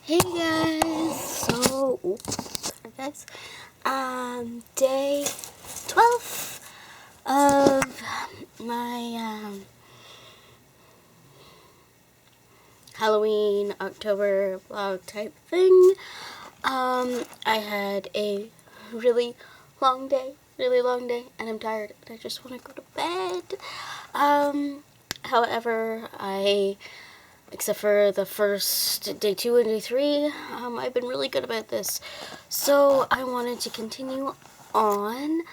Hey guys, sorry guys, day 12 of my, Halloween, October vlog type thing. I had a really long day, and I'm tired, and I just want to go to bed. However, except for the first day 2 and day 3, I've been really good about this. So I wanted to continue on.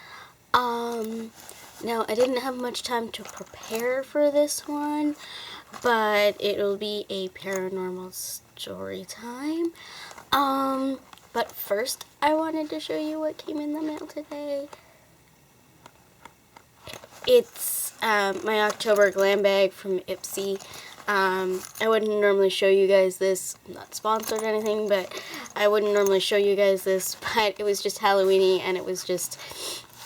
Now I didn't have much time to prepare for this one, but it'll be a paranormal story time. But first I wanted to show you what came in the mail today. It's my October glam bag from Ipsy. I wouldn't normally show you guys this. I'm not sponsored or anything, but I wouldn't normally show you guys this, but it was just Halloween-y, and it was just,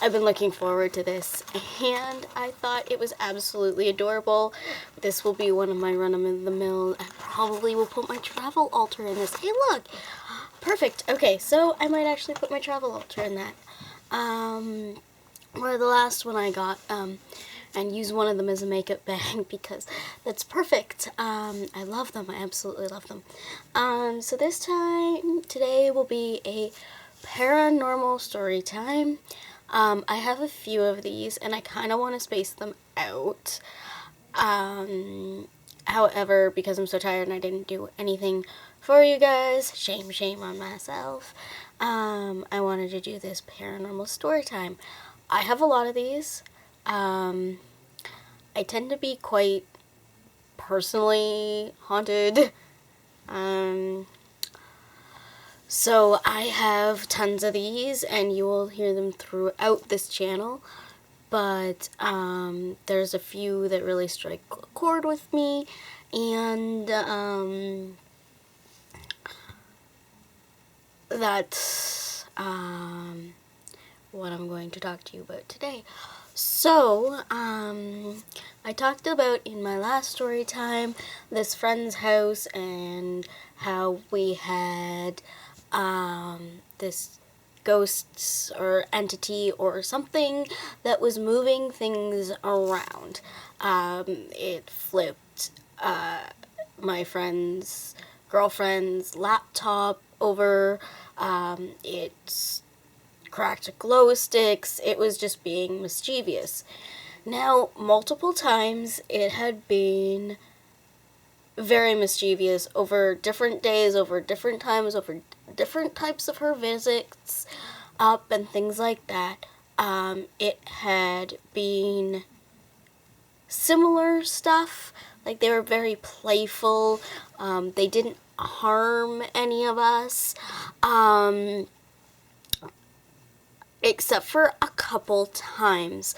I've been looking forward to this, and I thought it was absolutely adorable. This will be one of my run-of-the-mill. I probably will put my travel altar in this. Hey, look! Perfect. Okay, so I might actually put my travel altar in that. Or the last one I got, and use one of them as a makeup bag because that's perfect. I love them. I absolutely love them. So today will be a paranormal story time. I have a few of these, and I kind of want to space them out. However, because I'm so tired and I didn't do anything for you guys, shame on myself, I wanted to do this paranormal story time. I have a lot of these. I tend to be quite personally haunted. So I have tons of these, and you will hear them throughout this channel. But there's a few that really strike a chord with me, and that's what I'm going to talk to you about today. So, I talked about in my last story time this friend's house and how we had this ghosts or entity or something that was moving things around. It flipped my friend's girlfriend's laptop over. It cracked glow sticks. It was just being mischievous. Now, multiple times it had been very mischievous over different days, over different times, over different types of her visits up and things like that. It had been similar stuff. Like, they were very playful. They didn't harm any of us. Except for a couple times.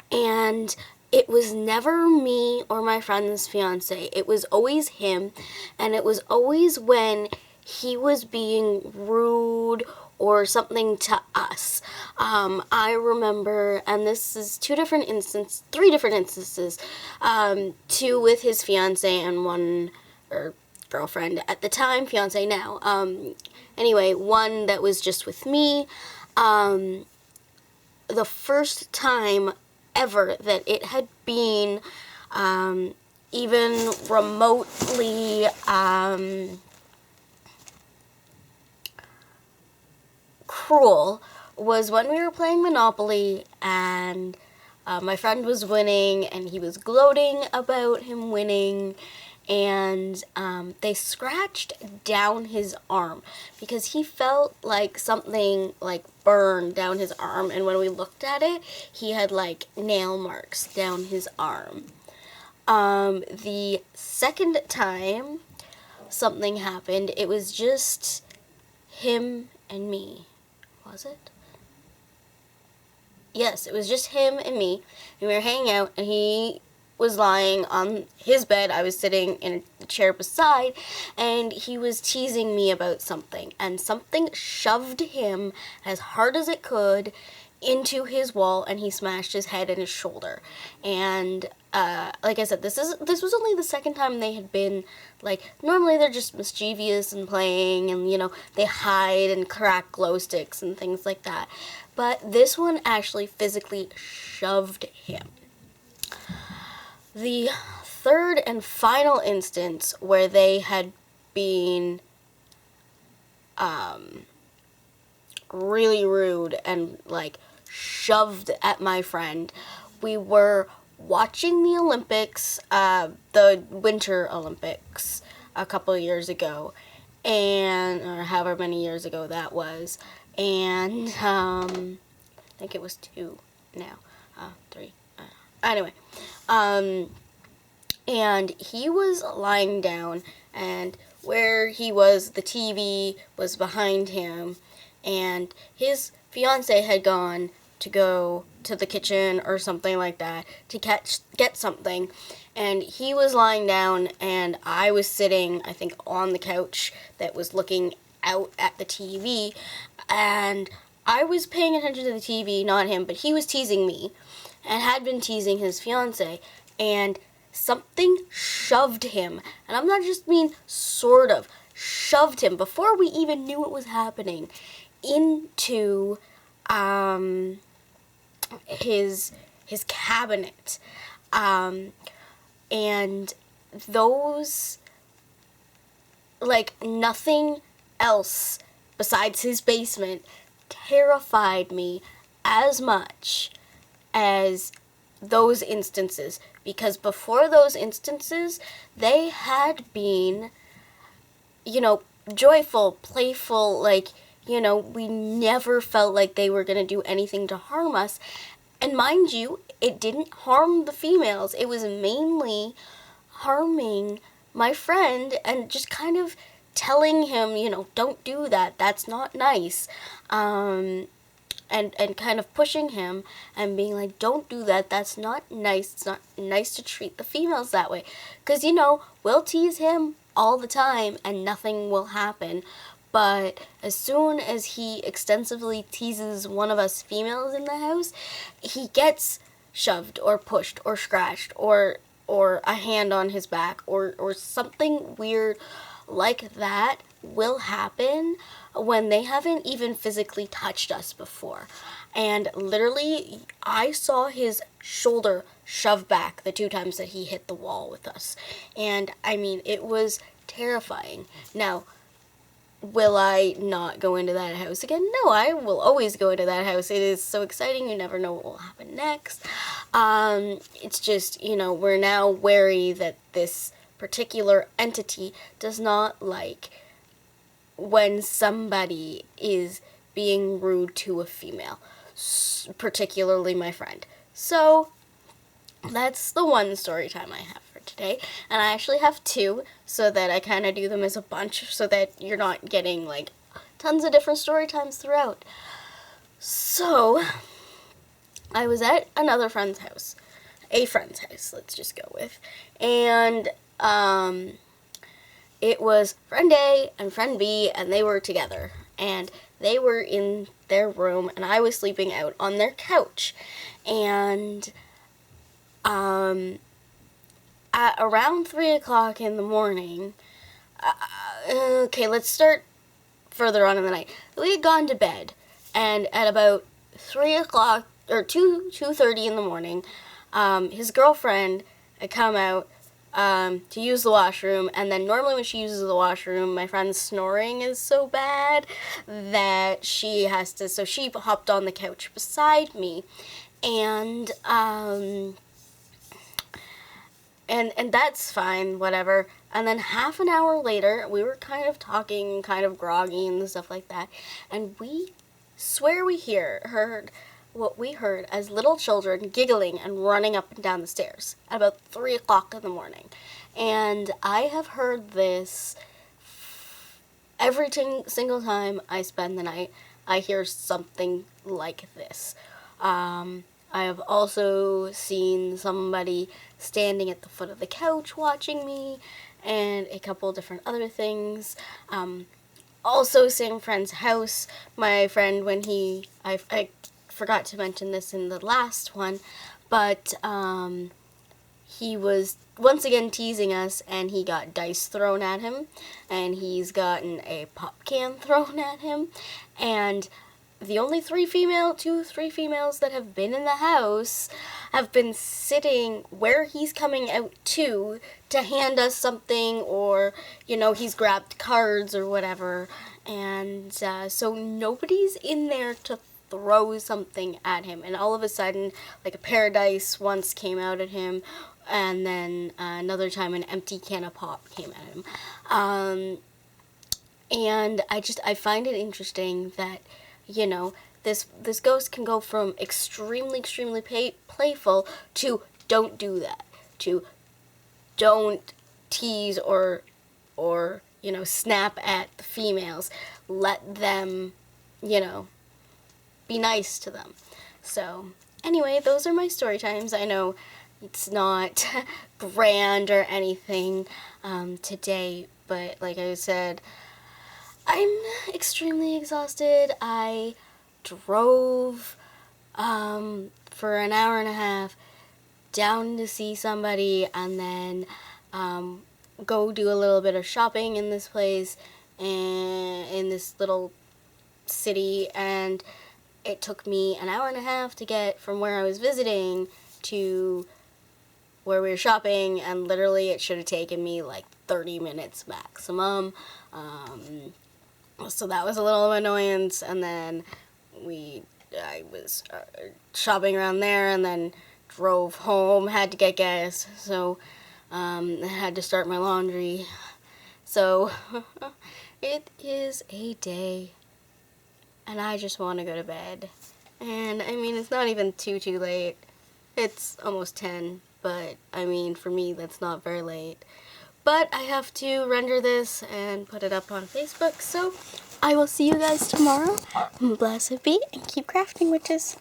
And it was never me or my friend's fiance. It was always him. And it was always when he was being rude or something to us. I remember, and this is three different instances, two with his fiance and one, or girlfriend at the time, fiance now. Anyway, one that was just with me. The first time ever that it had been even remotely cruel was when we were playing Monopoly, and my friend was winning, and he was gloating about him winning, and they scratched down his arm because he felt like something like burned down his arm, and when we looked at it, he had like nail marks down his arm. The second time something happened, it was just him and me. Was it? Yes, it was just him and me, and we were hanging out, and he was lying on his bed. I was sitting in the chair beside, and he was teasing me about something, and something shoved him as hard as it could into his wall, and he smashed his head and his shoulder. And like I said, this was only the second time they had been, like, normally they're just mischievous and playing, and, you know, they hide and crack glow sticks and things like that. But this one actually physically shoved him. The third and final instance where they had been really rude and, like, shoved at my friend, we were watching the Olympics, the Winter Olympics, a couple of years ago, and, or however many years ago that was, and, I think it was 2 now, 3, anyway, and he was lying down, and where he was, the TV was behind him, and his fiance had gone to go to the kitchen or something like that to get something, and he was lying down, and I was sitting, I think, on the couch that was looking out at the TV, and I was paying attention to the TV, not him, but he was teasing me, and had been teasing his fiance, and something shoved him, and I'm not just mean sort of, shoved him, before we even knew it was happening, into, his cabinet, and those, like, nothing else besides his basement terrified me as much as those instances, because before those instances, they had been, you know, joyful, playful, like, you know, we never felt like they were going to do anything to harm us. And mind you, it didn't harm the females. It was mainly harming my friend and just kind of telling him, you know, don't do that. That's not nice. And kind of pushing him and being like, don't do that. That's not nice. It's not nice to treat the females that way. Because, you know, we'll tease him all the time and nothing will happen. But as soon as he extensively teases one of us females in the house, he gets shoved or pushed or scratched or a hand on his back or something weird like that will happen when they haven't even physically touched us before. And literally, I saw his shoulder shove back the 2 times that he hit the wall with us. And, I mean, it was terrifying. Now, will I not go into that house again? No, I will always go into that house. It is so exciting. You never know what will happen next. It's just, you know, we're now wary that this particular entity does not like when somebody is being rude to a female, particularly my friend. So that's the one story time I have for today, and I actually have 2 so that I kind of do them as a bunch so that you're not getting like tons of different story times throughout. So I was at another friend's house, a friend's house, let's just go with, and it was friend A and friend B, and they were together, and they were in their room, and I was sleeping out on their couch, and at around 3 o'clock in the morning, okay, let's start further on in the night. We had gone to bed, and at about 3 o'clock, or 2:30 in the morning, his girlfriend had come out to use the washroom, and then normally when she uses the washroom, my friend's snoring is so bad that she has to, so she hopped on the couch beside me, and that's fine, whatever. And then half an hour later, we were kind of talking, kind of groggy and stuff like that, and we swear we heard what we heard as little children giggling and running up and down the stairs at about 3 o'clock in the morning. And I have heard this every single time I spend the night. I hear something like this. I have also seen somebody standing at the foot of the couch watching me, and a couple different other things. Also, same friend's house. My friend, when I forgot to mention this in the last one, but he was once again teasing us, and he got dice thrown at him, and he's gotten a pop can thrown at him, and the only three females that have been in the house have been sitting where he's coming out to hand us something, or, you know, he's grabbed cards or whatever, and so nobody's in there to throw something at him. And all of a sudden, like, a pair of dice once came out at him, and then another time an empty can of pop came at him. And I find it interesting that, you know, this ghost can go from extremely playful to don't do that, to don't tease or you know, snap at the females. Let them, you know, be nice to them. So anyway, those are my story times. I know it's not grand or anything today, but like I said, I'm extremely exhausted. I drove for an hour and a half down to see somebody, and then go do a little bit of shopping in this place, and in this little city, and it took me an hour and a half to get from where I was visiting to where we were shopping, and literally it should have taken me like 30 minutes maximum. So that was a little annoyance, and then I was shopping around there, and then drove home, had to get gas, so I had to start my laundry. So it is a day, and I just want to go to bed. And I mean, it's not even too late. It's almost 10, but I mean, for me, that's not very late. But I have to render this and put it up on Facebook, so I will see you guys tomorrow. Blessed be, and keep crafting, witches.